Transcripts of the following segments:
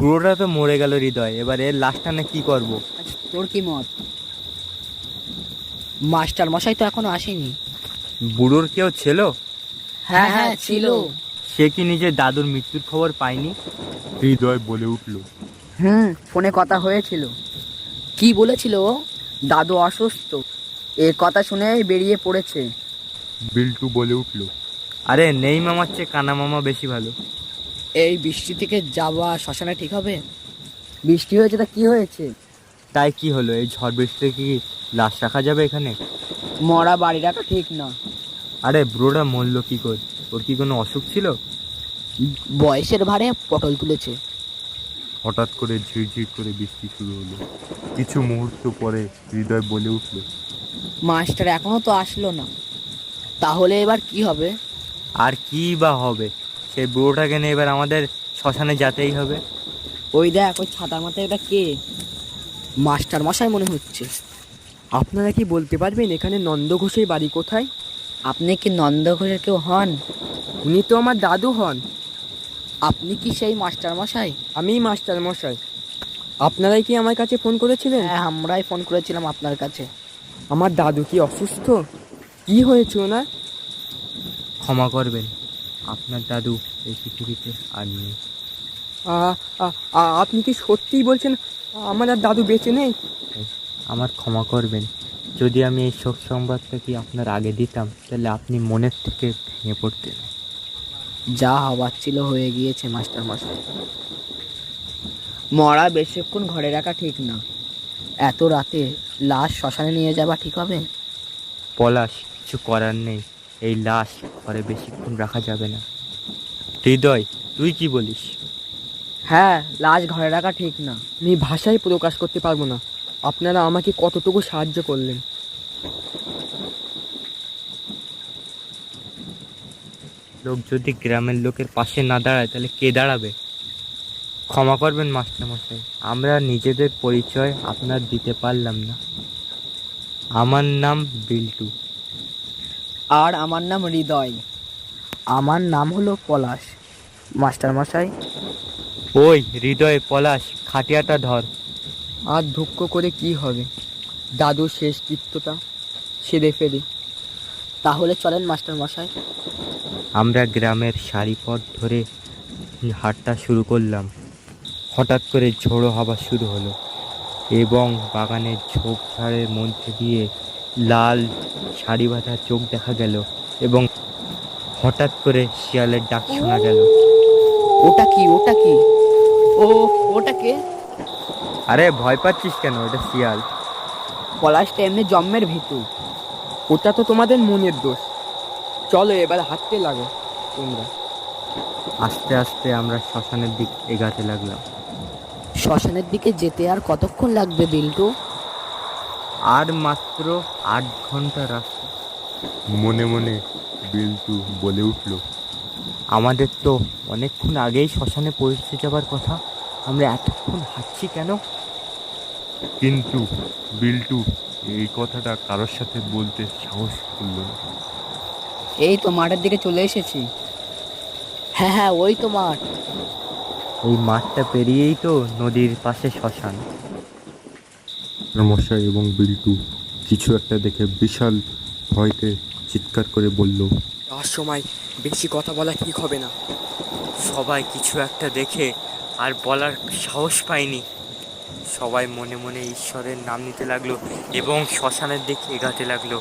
পুরোটা তো মরে গেল হৃদয়, এবার এর লাশটা না কি করব? আচ্ছা, তোর কি মত? মাস্টার মশাই তো এখনো আসেনি। বুড়োর কেউ ছিল? হ্যাঁ হ্যাঁ ছিল। সে কি নিজের দাদুর মৃত্যুর খবর পায়নি? হৃদয় বলে উঠল। ফোনে কথা হয়েছিল। কি বলেছিল ও? দাদু অসুস্থ, এ কথা শুনে বেরিয়ে পড়েছে। বিল্টু বলে উঠল, আরে নেই মামার চেয়ে কানা মামা বেশি ভালো। এই বৃষ্টি থেকে যাওয়া শ্মশানে ঠিক হবে? বৃষ্টি হয়েছে তা কি হয়েছে? তাই কি হলো? এই ঝড় বৃষ্টিতে কি লাশ রাখা যাবে এখানে? মরা বাড়ি রাখা ঠিক না। আরে বুড়োটা মরল কি করে? ওর কি কোনো অসুখ ছিল? বয়সের ভারে পটল তুলেছে। হঠাৎ করে ঝিরঝির করে বৃষ্টি শুরু হলো। কিছু মুহূর্ত পরে হৃদয় বলে উঠল, মাস্টার এখনো তো আসলো না, তাহলে এবার কি হবে? আর কি বা হবে? সেই বুড়োটাকে নিয়ে এবার আমাদের শ্মশানে যেতেই হবে। ওই দেখ, ওই ছাতার মাথায় এটা কে? মাস্টার মশাই মনে হচ্ছে। আপনারা কি বলতে পারবেন এখানে নন্দ ঘোষের বাড়ি কোথায়? আপনি কি নন্দ ঘোষের কেউ হন? উনি তো আমার দাদু হন। আপনি কি সেই মাস্টার মশাই? আমিই মাস্টার মশাই। আপনারাই কি আমার কাছে ফোন করেছিলেন? হ্যাঁ, আমরাই ফোন করেছিলাম আপনার কাছে। আমার দাদু কি অসুস্থ? কি হয়েছে ওনার? ক্ষমা করবেন, আপনার দাদু এই পৃথিবীতে আর নেই। আপনি কি সত্যিই বলছেন আমার আর দাদু বেঁচে নেই? আমার ক্ষমা করবেন, যদি আমি এই শোক সংবাদটা কি আপনার আগে দিতাম তাহলে আপনি মনের থেকে ভেঙে পড়তেন। যা হবার ছিল হয়ে গিয়েছে মাস্টার মশাই। মরা বেশিক্ষণ ঘরে রাখা ঠিক না। এত রাতে লাশ শ্মশানে নিয়ে যাওয়া ঠিক হবে? পলাশ, কিছু করার নেই, এই লাশ ঘরে বেশিক্ষণ রাখা যাবে না। হৃদয়, তুই কি বলিস? হ্যাঁ, লাশ ঘরে রাখা ঠিক না। আমি ভাষায় প্রকাশ করতে পারবো না আপনারা আমাকে কতটুকু সাহায্য করলেন। লোক যদি গ্রামের লোকের পাশে না দাঁড়ায় তাহলে কে দাঁড়াবে? ক্ষমা করবেন মাস্টারমশাই, আমরা নিজেদের পরিচয় আপনার দিতে পারলাম না। আমার নাম বিল্টু। আর আমার নাম হৃদয়। আমার নাম হলো পলাশ। মাস্টার মশাই, ওই হৃদয়, পলাশ, খাটিয়াটা ধর। আর দুঃখ করে কি হবে? দাদুর শেষ কৃত্যটা সেরে ফেলি। তাহলে চলেন মাস্টার মশাই। আমরা গ্রামের সারি পথ ধরে হাঁটা শুরু করলাম। হঠাৎ করে ঝোড়ো হাওয়া শুরু হলো এবং বাগানের ঝোপঝাড়ের মধ্যে দিয়ে লাল সারি বাঁধা চোখ দেখা গেল এবং হঠাৎ করে শিয়ালের ডাক শোনা গেল। ওটা কি? ওটা কি? ও, ওটা কে? আরে ভয় পাচ্ছিস কেন? এটা শিয়াল। পলাশটা এমনি জম্মের ভীতু। ওটা তো তোমাদের মনের দোষ। চলো এবার হাঁটতে লাগো তোমরা। আস্তে আস্তে আমরা শ্মশানের দিক এগাতে লাগলাম। শ্মশানের দিকে যেতে আর কতক্ষণ লাগবে বিল্টু? আর মাত্র 8 ঘন্টা রাস্তা। মনে মনে বিল্টু বলে উঠল, আমাদের তো অনেকক্ষণ আগেই শ্মশানে পৌঁছে যাবার কথা, আমরা এতক্ষণ হাঁটছি কেন? কিন্তু বিল্টু এই কথাটা কারোর সাথে বলতে সাহস করল না। এই তো মাঠের দিকে চলে এসেছি। হ্যাঁ হ্যাঁ, ওই তো মাঠ। এই মাঠটা পেরিয়েই তো নদীর পাশে শ্মশান। মশাই এবং বিল্টু কিছু একটা দেখে বিশাল ভয়তে চিৎকার করে বলল, যাওয়ার সময় বেশি কথা বলা ঠিক হবে না। সবাই কিছু একটা দেখে আর বলার সাহস পায়নি। সবাই মনে মনে ঈশ্বরের নাম নিতে লাগলো এবং শ্মশানের দিকে এগাতে লাগলো।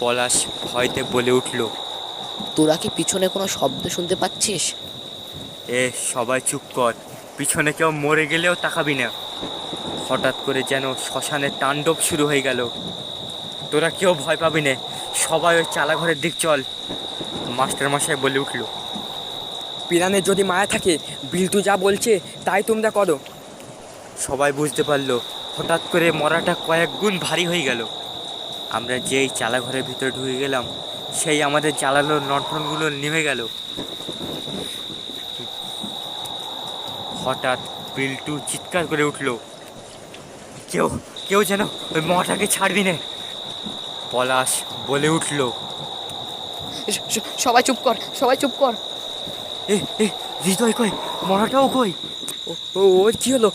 পলাশ ভয়তে বলে উঠল, তোরা কি পিছনে কোনো শব্দ শুনতে পাচ্ছিস? এ সবাই চুপ কর, পিছনে কেউ মরে গেলেও তাকাবি না। হঠাৎ করে যেন শ্মশানের তাণ্ডব শুরু হয়ে গেল। তোরা কেউ ভয় পাবি না, সবাই ওই চালাঘরের দিক চল, মাস্টারমশাই বলে উঠল। পিরানের যদি মায়া থাকে, বিল্টু যা বলছে তাই তোমরা করো। সবাই বুঝতে পারলো হঠাৎ করে মরাটা কয়েক গুণ ভারী হয়ে গেল। আমরা যেই চালাঘরের ভিতরে ঢুকে গেলাম, সেই আমাদের জ্বালালো লণ্ঠনগুলো নিভে গেল। হঠাৎ বিল্টু চিৎকার করে উঠল, কেউ কেউ যেন ওই মরাটাকে ছাড়বি না। পলাশ বলে উঠল, সবাই চুপ কর, সবাই চুপ কর। হৃদয় কই, মরাটাও কই? ওর কি হলো?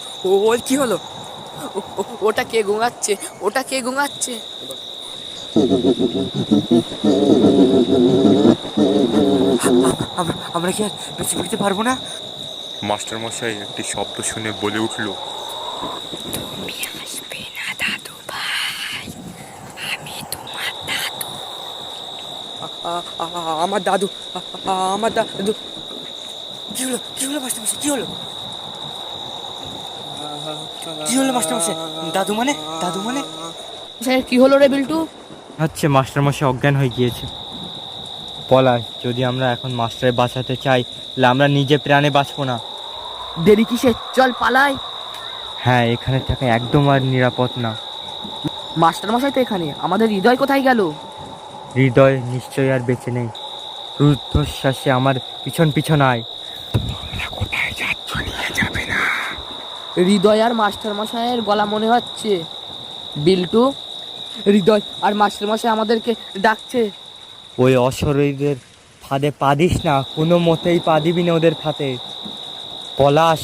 ওর কি হলো? ওটা কে গুঙাচ্ছে? ওটা কে গুঙাচ্ছে? আমরা কি আর বেঁচে ফিরতে পারবো না? মাস্টারমশাই একটি শব্দ শুনে বলে উঠল, তুমি আসবে না দাদু ভাই, আমি তোমার দাদু। আমার দাদু, আমার দাদু। কি হলো, কি হলো মাস্টারমশাই, কি হলো? কি হলো মাস্টারমশাই? দাদু মানে, দাদু মানে? স্যার কি হলো রে বিল্টু? হচ্ছে মাস্টারমশাই অজ্ঞান হয়ে গিয়েছে। পলাশ, যদি আমরা এখন মাস্টারে বাঁচাতে চাই তাহলে আমরা নিজে প্রাণে বাঁচবো না। দেরি কিসে, চল পালাই। হ্যাঁ, এখানে থাকা একদম আর নিরাপদ না। মাস্টার মশাই তো এখানে, আমাদের হৃদয় কোথায় গেল? হৃদয় নিশ্চয়ই আর বেঁচে নেই। রুদ্ধশ্বাসে আমার পিছন পিছন আয়। হৃদয় আর মাস্টার মশাইয়ের গলা মনে হচ্ছে। বিল্টু, হৃদয় আর মাস্টার মশাই আমাদেরকে ডাকছে। ওই অশরীরদের ফাঁদে পা দিস না, কোনো মতেই পা দিবি না ওদের ফাঁদে। পলাশ,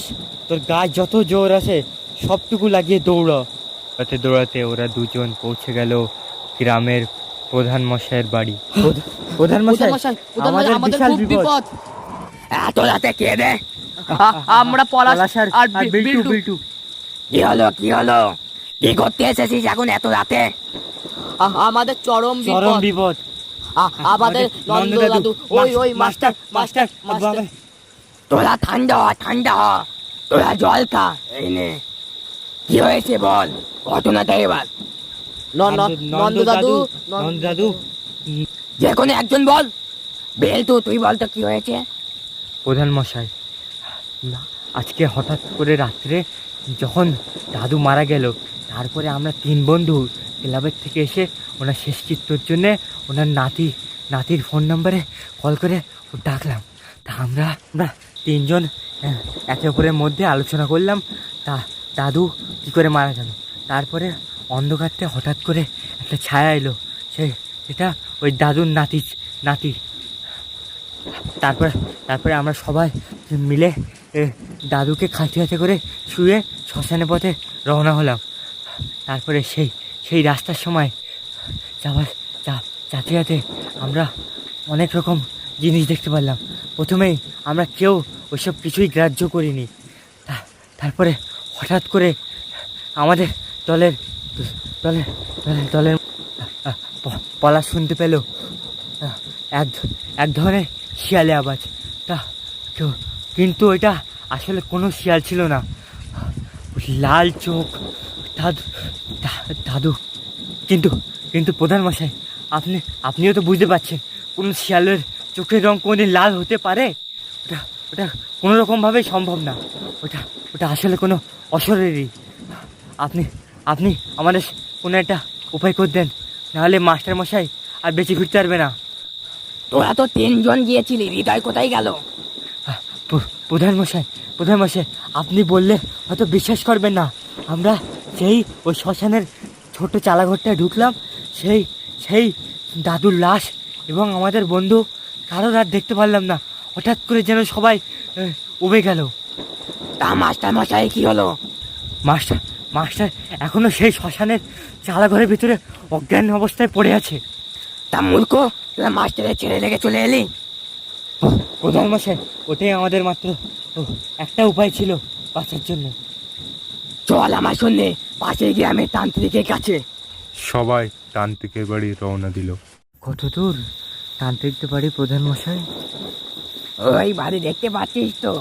তোর গায়ে যত জোর আছে সবটুকু লাগিয়ে দৌড়। দৌড়াতে দৌড়াতে ওরা দুজন পৌঁছে গেল গ্রামের প্রধান মশাইয়ের বাড়ি। প্রধান মশাই, আমাদের বিশাল বিপদ। এত রাতে কে রে? আমরা পলাশ আর বিল্টু। কি হলো, কি হলো? কি করতে এসেছিস এখন এত রাতে? আমাদের চরম বিপদ। আমাদের নন্দ দাদু, ওই মাস্টার মাস্টার মাস্টার। তোরা ঠান্ডা হ, ঠান্ডা হ, তোরা জল খা। এই নে, কি হয়েছে বল ঘটনাটা এবার। নন্দ দাদু, নন্দ দাদু। যে কোনো একজন বল। বেল্টু, তুই বল তো কি হয়েছে? প্রধান মশাই, না, আজকে হঠাৎ করে রাত্রে যখন দাদু মারা গেল, তারপরে আমরা তিন বন্ধু ক্লাবের থেকে এসে ওনার শেষকৃত্যর জন্যে ওনার নাতির ফোন নাম্বারে কল করে ডাকলাম। তা আমরা তিনজন একে অপরের মধ্যে আলোচনা করলাম দাদু কী করে মারা গেল। তারপরে অন্ধকারতে হঠাৎ করে একটা ছায়া এলো, সেটা ওই দাদুর নাতি। তারপরে আমরা সবাই মিলে দাদুকে খাটিয়াতে করে শুয়ে শ্মশানের পথে রওনা হলাম। তারপরে সেই রাস্তার সময় যাতে আমরা অনেক রকম জিনিস দেখতে পারলাম। প্রথমেই আমরা কেউ ওইসব কিছুই গ্রাহ্য করিনি। তারপরে হঠাৎ করে আমাদের দলের পলাশ শুনতে পেল এক ধরনের শিয়ালে আওয়াজ। কিন্তু ওইটা আসলে কোনো শিয়াল ছিল না, লাল চোখ দাদু। কিন্তু প্রধান মশাই, আপনিও তো বুঝতে পারছেন কোন শিয়ালের চোখের রং কোনোদিন লাল হতে পারে? ওটা কোনো রকমভাবেই সম্ভব না। ওটা আসলে কোনো অশরীরই। আপনি আমাদের কোনো একটা উপায় করে দেন, নাহলে মাস্টার মশাই আর বেঁচে ফিরতে পারবে না। তোরা তো তিনজন গিয়েছিলি, হৃদয় কোথায় গেল? প্রধান মশাই, আপনি বললে হয়তো বিশ্বাস করবেন না। আমরা ওই শ্মশানের ছোট চালাঘরটায় ঢুকলাম, সেই দাদুর লাশ এবং আমাদের বন্ধু কারোর আর দেখতে পারলাম না। হঠাৎ করে যেন সবাই উবে গেল। তা মাস্টার মশাই কি হলো? মাস্টার এখনো সেই শ্মশানের চালাঘরের ভিতরে অজ্ঞান অবস্থায় পড়ে আছে। তা মূর্খ, তোরা মাস্টারের ছেড়ে লেগে চলে এলি? প্রধান মশাই, ওটাই আমাদের মাত্র একটা উপায় ছিল বাঁচার জন্য। চল আমার সঙ্গে পাশের গ্রামের তান্ত্রিকের কাছে। সবাই তান্ত্রিকের বাড়ি রওনা দিল। কত দূর তান্ত্রিকদের বাড়ি প্রধান মশাই? ওই বাড়ি দেখতে পাচ্ছিস তো,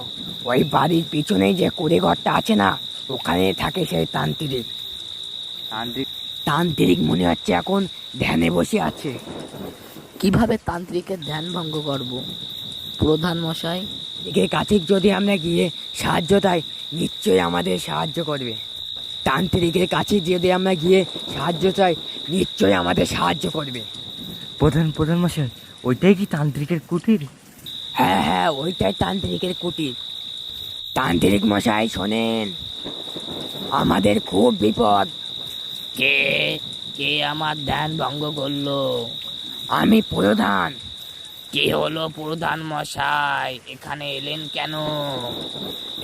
ওই বাড়ির পিছনেই যে কুড়ে ঘরটা আছে না, ওখানে থাকে সেই তান্ত্রিক মনে হচ্ছে এখন ধ্যানে বসে আছে। কিভাবে তান্ত্রিকের ধ্যান ভঙ্গ করব প্রধান মশাই? এর কাছে যদি আমরা গিয়ে সাহায্য চাই, নিশ্চয়ই আমাদের সাহায্য করবে। তান্ত্রিকের কাছে যদি আমরা গিয়ে সাহায্য চাই, নিশ্চয়ই আমাদের সাহায্য করবে। প্রধান মশাই, ওইটাই কি তান্ত্রিকের কুটির? হ্যাঁ, ওইটাই তান্ত্রিকের কুটির। তান্ত্রিক মশাই শোনেন, আমাদের খুব বিপদ। কে আমার ধ্যান ভঙ্গ করলো? আমি প্রধান। কি হলো প্রধান মশাই, এখানে এলেন কেন?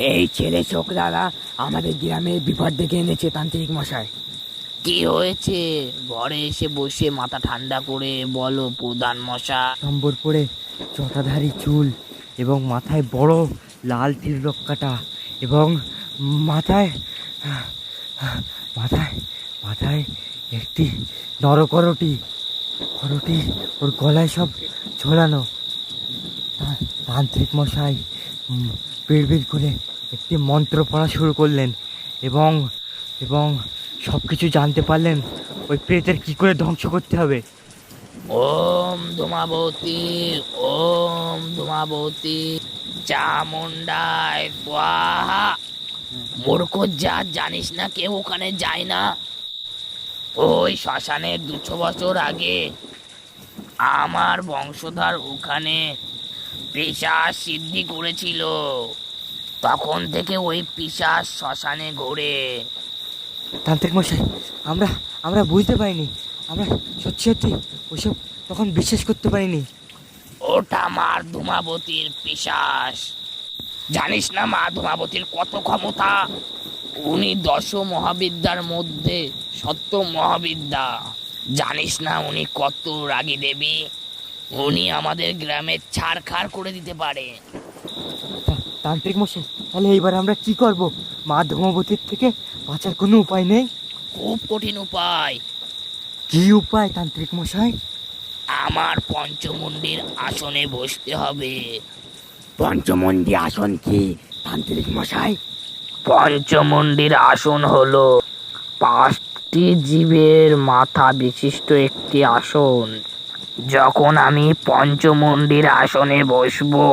এই ছেলে ছোকরারা আমাদের গ্রামে বিপদ ডেকে এনেছে তান্ত্রিক মশাই। কি হয়েছে? ঘরে এসে বসে মাথা ঠান্ডা করে বলো প্রধান মশাই। নম্বর পরে জটাধারী চুল এবং মাথায় বড় লাল তিলক কাটা এবং মাথায় মাথায় মাথায় একটি নরকরটি করটি, ওর গলায় সব ঝোলানো। তান্ত্রিক মশাই বিড়বিড় করে একটি মন্ত্র পড়া শুরু করলেন এবং এবং সব কিছু জানতে পারলেন ওই প্রেতের কি করে ধ্বংস করতে হবে। ওম ধূমাবতী, ওম ধূমাবতী, চামুন্ডায় স্বাহা। মূর্খ জাত, জানিস না কেউ ওখানে যায় না? ওই শ্মশানের 200 বছর আগে আমার বংশধর ওখানে পিশাচ সিদ্ধি করেছিল। তখন থেকে ওই পিশাচ শ্মশানে ঘোরে। তান্ত্রিক মশাই, আমরা আমরা বুঝতে পারিনি, আমরা সত্যি সত্যি ওইসব তখন বিশ্বাস করতে পারিনি। ওটা মা ধূমাবতীর পিশাচ। জানিস না মা ধূমাবতীর কত ক্ষমতা? উনি 10 মহাবিদ্যার মধ্যে সপ্তম মহাবিদ্যা। জানিস না উনি কত রাগী দেবী? উনি আমাদের গ্রামে ছাড়খাড় করে দিতে পারে। তান্ত্রিক মশাই, তাহলে এইবার আমরা কি করব? মা ধূমাবতীর থেকে বাঁচার কোনো উপায় নেই? খুব কঠিন উপায়। কি উপায় তান্ত্রিক মশাই? আমার পঞ্চমুণ্ডির আসনে বসতে হবে। পঞ্চমুণ্ডি আসন কি তান্ত্রিক মশাই? পঞ্চমুণ্ডির আসন হলো 5টি জীবের মাথা বিশিষ্ট একটি আসন। যখন আমি পঞ্চমুণ্ডির আসনে বসবো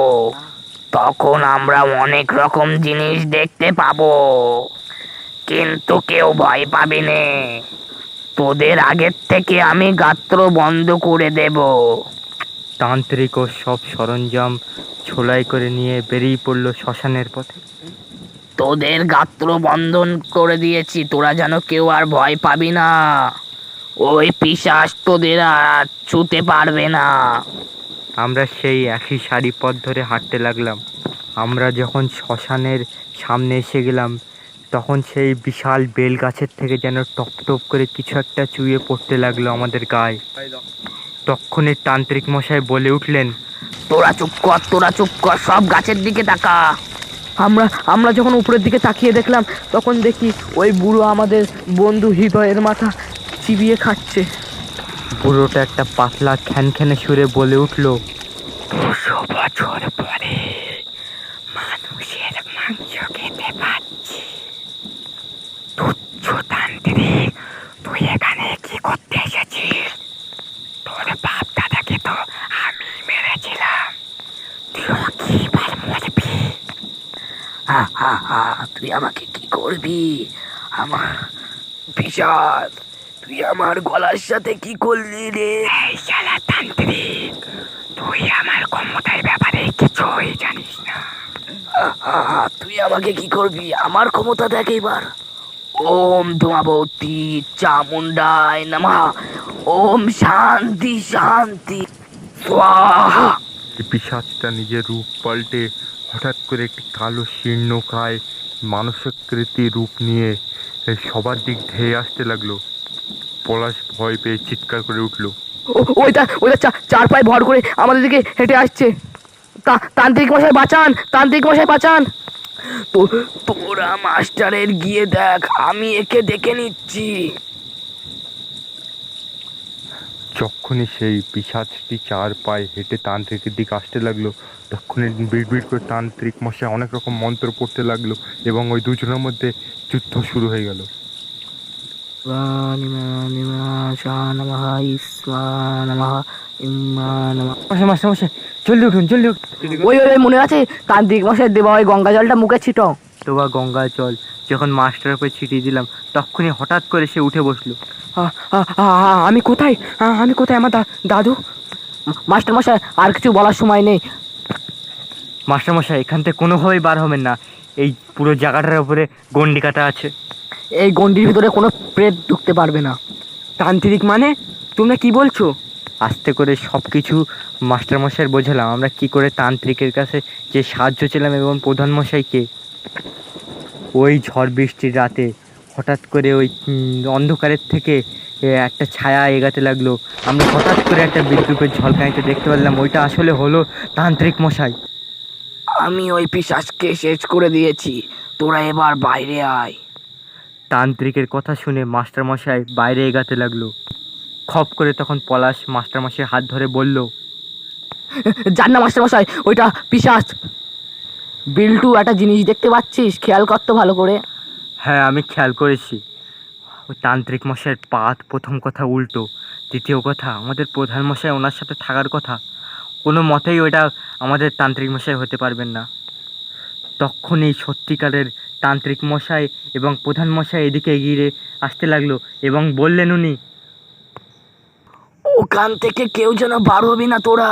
তখন আমরা অনেক রকম জিনিস দেখতে পাবো, কিন্তু কেউ ভয় পাবে না। তোদের আগের থেকে আমি গাত্র বন্ধ করে দেব। তান্ত্রিক ও সব সরঞ্জাম ছোলাই করে নিয়ে বেরিয়ে পড়লো শ্মশানের পথে। তোদের গাত্র বন্ধন করে দিয়েছি, তোরা যেন কেউ আর ভয় পাবি না। ওই পিশাচ তোদের আর ছুঁতে পারবে না। আমরা সেই একই সারি পথ ধরে হাঁটতে লাগলাম। আমরা যখন শ্মশানের সামনে এসে গেলাম তখন সেই বিশাল বেল গাছের থেকে যেন টপ টপ করে কিছু একটা চুইয়ে পড়তে লাগলো আমাদের গায়ে। তখনই তান্ত্রিক মশাই বলে উঠলেন, তোরা চুপ কর, তোরা চুপ কর, সব গাছের দিকে তাকা। আমরা যখন উপরের দিকে তাকিয়ে দেখলাম তখন দেখি ওই বুড়ো আমাদের বন্ধু হৃদয়ের মাথা চিবিয়ে খাচ্ছে। বুড়োটা একটা পাতলা খ্যানখ্যানে সুরে বলে উঠলো, 200 বছর পরে মানুষের মাংস খেতে পাচ্ছি। তুচ্ছ তান্ত্রিক, তুই এখানে কি করতে এসেছিস? তোর বাপ দাদাকে তো আমি মেরেছিলাম, তুইও কি বার মরবি? হা হা হা, তুই আমাকে কি করবি? আমার পিশাচ, তুই আমার গলার সাথে কি করলি রে? এই শালা তান্ত্রিক, তুই আমার ক্ষমতার ব্যাপারে কিছুই জানিস না। তুই আমাকে কি করবি? আমার ক্ষমতা দেখ এবার। ওম ধূমাবতী চামুন্ডায় নমঃ। ওম শান্তি শান্তি স্বাহা। এই পিশাচটা নিজের রূপ পাল্টে হঠাৎ করে একটি কালো শীর্ণকায় মানসাকৃতি রূপ নিয়ে সবার দিক ধেয়ে আসতে লাগলো। পলাশ ভয় পেয়ে চিৎকার করে উঠলো, ওইটা চার পায়ে ভর করে আমাদের দিকে হেঁটে আসছে। তান্ত্রিক মশাই বাঁচান, তান্ত্রিক মশাই বাঁচান। তোরা মাস্টারের গিয়ে দেখ, আমি একে দেখে নিচ্ছি। যখনই সেই পিশাচটি 4 পায়ে হেঁটে তান্ত্রিকের দিকে আসতে লাগলো তখনই বিড়বিড় করে তান্ত্রিক মশাই অনেক রকম মন্ত্র পড়তে লাগলো এবং ওই দুজনের মধ্যে যুদ্ধ শুরু হয়ে গেল। জলদি উঠুন, জলদি উঠুন। ওই মনে আছে তান্ত্রিক মশাই দেবা ওই গঙ্গা জলটা মুখে ছিটো। তোবা গঙ্গা জল যখন মাস্টারের উপরে ছিটিয়ে দিলাম তখনই হঠাৎ করে সে উঠে বসলো। আমি কোথায়, আমি কোথায়? আমার দাদু। মাস্টার মশাই আর কিছু বলার সময় নেই। মাস্টারমশাই, এখান থেকে কোনোভাবেই বার হবেন না, এই পুরো জায়গাটার উপরে গন্ডি কাটা আছে। এই গন্ডির ভিতরে কোনো প্রেত ঢুকতে পারবে না। তান্ত্রিক মানে তোমরা কি বলছো? আস্তে করে সব কিছু মাস্টারমশাইয়ের বোঝালাম আমরা কি করে তান্ত্রিকের কাছে যে সাহায্য ছিলাম এবং প্রধানমশাইকে ওই ঝড় বৃষ্টির রাতে হঠাৎ করে ওই অন্ধকারের থেকে একটা ছায়া এগাতে লাগলো। আমরা হঠাৎ করে একটা বিদ্যুতের ঝলকানিতে দেখতে পেলাম ওইটা আসলে হলো তান্ত্রিক মশাই। আমি ওই পিশাচকে শেষ করে দিয়েছি, তোরা এবার বাইরে আয়। তান্ত্রিকের কথা শুনে মাস্টারমশাই বাইরে এগাতে লাগলো। খপ করে তখন পলাশ মাস্টারমশাই হাত ধরে বলল, জান না মাস্টারমশাই, ওইটা পিশাচ। বিল্টু, একটা জিনিস দেখতে পাচ্ছিস? খেয়াল কর তো ভালো করে। হ্যাঁ আমি খেয়াল করেছি। ওই তান্ত্রিক মশাইয়ের পাত প্রথম কথা উল্টো, দ্বিতীয় কথা আমাদের প্রধান মশাই ওনার সাথে থাকার কথা, কোনো মতেই ওইটা আমাদের তান্ত্রিক মশাই হতে পারবেন না। তখনই সত্যিকারের তান্ত্রিক মশাই এবং প্রধান মশাই এদিকে এগিয়ে আসতে লাগলো এবং বললেন উনি, ওখান থেকে কেউ যেন বার হবি না তোরা।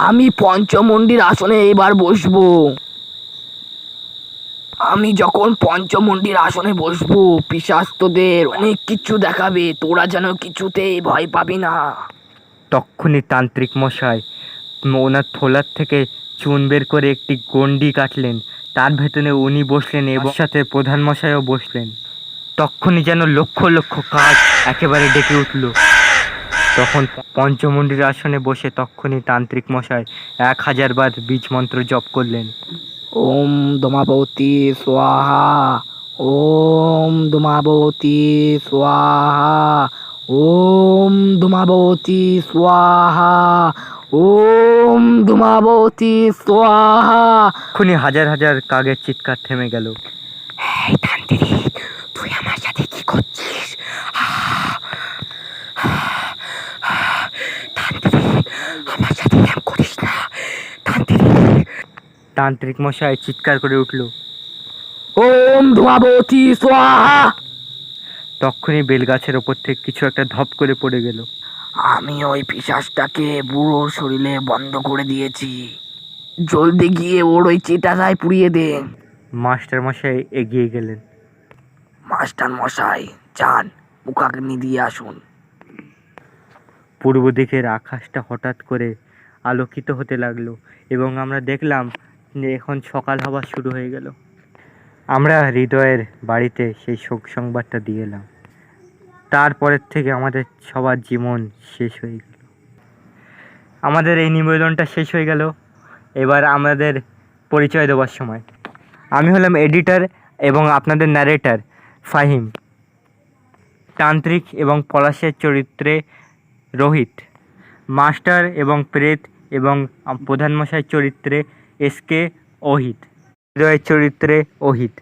আমি পঞ্চমন্ডির আসনে এবার বসবো। আমি যখন পঞ্চমন্ডির আসনে বসবো, পিশাচ তোদের অনেক কিছু দেখাবে, তোরা যেন কিছুতেই ভয় পাবি না। তখনই তান্ত্রিক মশাই ওনার থোলার থেকে চুন বের করে একটি গণ্ডি কাটলেন, তার ভেতরে উনি বসলেন এবং সাথে প্রধান মশাইও বসলেন। তখনই যেন লক্ষ লক্ষ কাক একেবারে ডেকে উঠল। তখন পঞ্চমন্ডির আসনে বসে তখনই তান্ত্রিক মশাই 1000 বার বীজ মন্ত্র জপ করলেন। ওম ধূমাবতী স্বাহা, ওম ধূমাবতী স্বাহা, ওম ধূমাবতী স্বাহা, ওম ধূমাবতী স্বাহা। তখনই হাজার হাজার কাকের চিৎকার থেমে গেল। এই তান্ত্রিক, তুই আমার সাথে কি করছিস? তান্ত্রিক, আমার সাথে এরকম করিস না। তান্ত্রিক, তান্ত্রিক মশাই চিৎকার করে উঠল। ওম ধূমাবতী স্বাহা। তখনই বেলগাছের ওপর থেকে কিছু একটা ধপ করে পড়ে গেল। আমি ওই পিশাচটাকে বুড়োর শরীরে বন্ধ করে দিয়েছি। জলদি গিয়ে ওর ওই চিতাটায় পুড়িয়ে দে। মাস্টার মশাই এগিয়ে গেলেন। মাস্টার মশাই, যান মুখাগ্নি দিয়ে আসুন। পূর্ব দিকের আকাশটা হঠাৎ করে আলোকিত হতে লাগলো এবং আমরা দেখলাম যে এখন সকাল হওয়া শুরু হয়ে গেল। আমরা হৃদয়ের বাড়িতে সেই শোক সংবাদটা দিয়ে এলাম। তারপরের থেকে আমাদের সবার জীবন শেষ হয়ে গেল। আমাদের এই নিবেদনটা শেষ হয়ে গেল। এবার আমাদের পরিচয় দেওয়ার সময়। আমি হলাম এডিটর এবং আপনাদের ন্যারেটর ফাহিম। তান্ত্রিক এবং পলাশের চরিত্রে রোহিত, মাস্টার এবং প্রেত এবং প্রধানমশাই চরিত্রে SK অহিত, হৃদয়ের চরিত্রে অহিত।